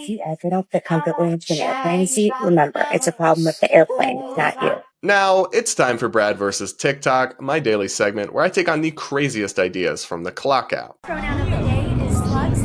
If you ever don't fit comfortably into an airplane seat, remember, it's a problem with the airplane, not you. Now, it's time for Brad versus TikTok, my daily segment where I take on the craziest ideas from the Clock app. Pronoun of the day is slugs.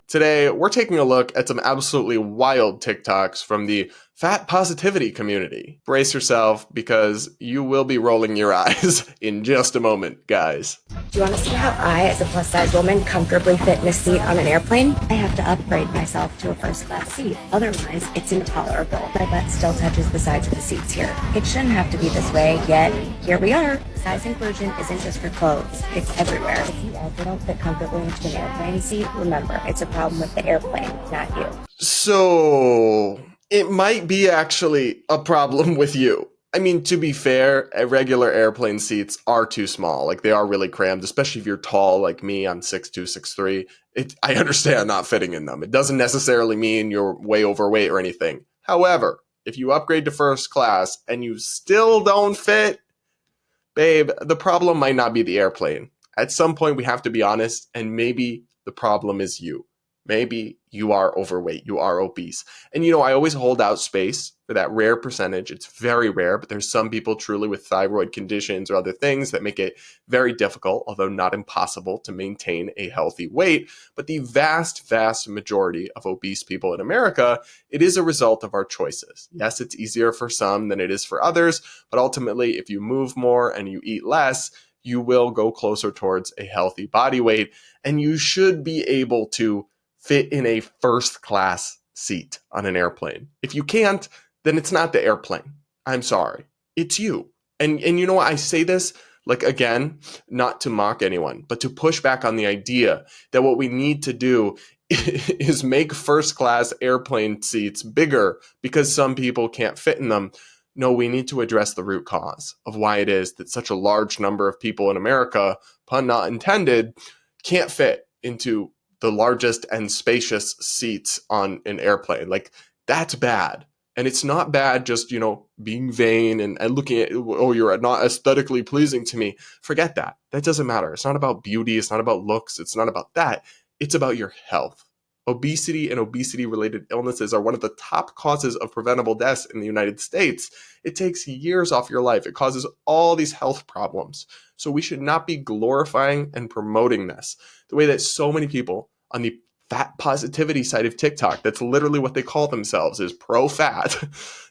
Today, we're taking a look at some absolutely wild TikToks from the fat positivity community. Brace yourself because you will be rolling your eyes in just a moment, guys. Do you want to see how I, as a plus-size woman, comfortably fit in a seat on an airplane? I have to upgrade myself to a first-class seat. Otherwise, it's intolerable. My butt still touches the sides of the seats here. It shouldn't have to be this way, yet here we are. Size inclusion isn't just for clothes. It's everywhere. If you ever don't fit comfortably into an airplane seat, remember, it's a problem with the airplane, not you. So, it might be actually a problem with you. I mean, to be fair, regular airplane seats are too small. Like, they are really crammed, especially if you're tall like me. I'm 6'2", 6'3". I understand not fitting in them. It doesn't necessarily mean you're way overweight or anything. However, if you upgrade to first class and you still don't fit, babe, the problem might not be the airplane. At some point, we have to be honest, and maybe the problem is you. Maybe you are overweight, you are obese. And I always hold out space for that rare percentage. It's very rare, but there's some people truly with thyroid conditions or other things that make it very difficult, although not impossible, to maintain a healthy weight. But the vast, vast majority of obese people in America, it is a result of our choices. Yes, it's easier for some than it is for others, but ultimately, if you move more and you eat less, you will go closer towards a healthy body weight, and you should be able to fit in a first class seat on an airplane. If you can't, then it's not the airplane. I'm sorry. It's you. And what? I say this, like, again, not to mock anyone, but to push back on the idea that what we need to do is make first class airplane seats bigger because some people can't fit in them. No, we need to address the root cause of why it is that such a large number of people in America, pun not intended, can't fit into the largest and spacious seats on an airplane. Like, that's bad. And it's not bad just, being vain and looking at, oh, you're not aesthetically pleasing to me. Forget that. That doesn't matter. It's not about beauty. It's not about looks. It's not about that. It's about your health. Obesity and obesity-related illnesses are one of the top causes of preventable deaths in the United States. It takes years off your life. It causes all these health problems. So we should not be glorifying and promoting this the way that so many people on the fat positivity side of TikTok, that's literally what they call themselves, is pro-fat.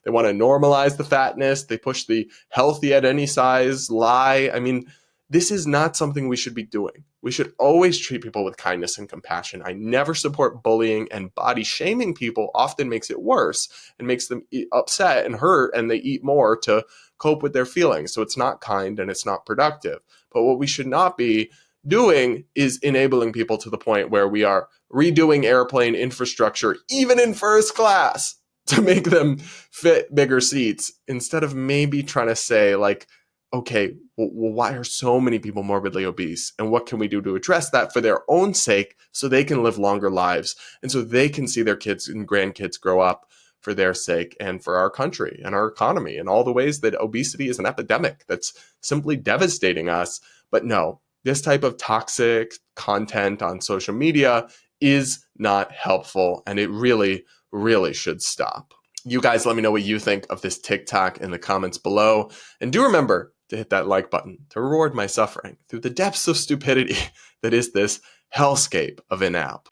They want to normalize the fatness. They push the healthy at any size lie. I mean, this is not something we should be doing. We should always treat people with kindness and compassion. I never support bullying, and body shaming people often makes it worse and makes them upset and hurt, and they eat more to cope with their feelings. So it's not kind and it's not productive. But what we should not be doing is enabling people to the point where we are redoing airplane infrastructure, even in first class, to make them fit bigger seats, instead of maybe trying to say, like, okay, well, why are so many people morbidly obese? And what can we do to address that for their own sake so they can live longer lives and so they can see their kids and grandkids grow up for their sake and for our country and our economy and all the ways that obesity is an epidemic that's simply devastating us. But no, this type of toxic content on social media is not helpful, and it really, really should stop. You guys let me know what you think of this TikTok in the comments below. And do remember to hit that like button to reward my suffering through the depths of stupidity that is this hellscape of an app.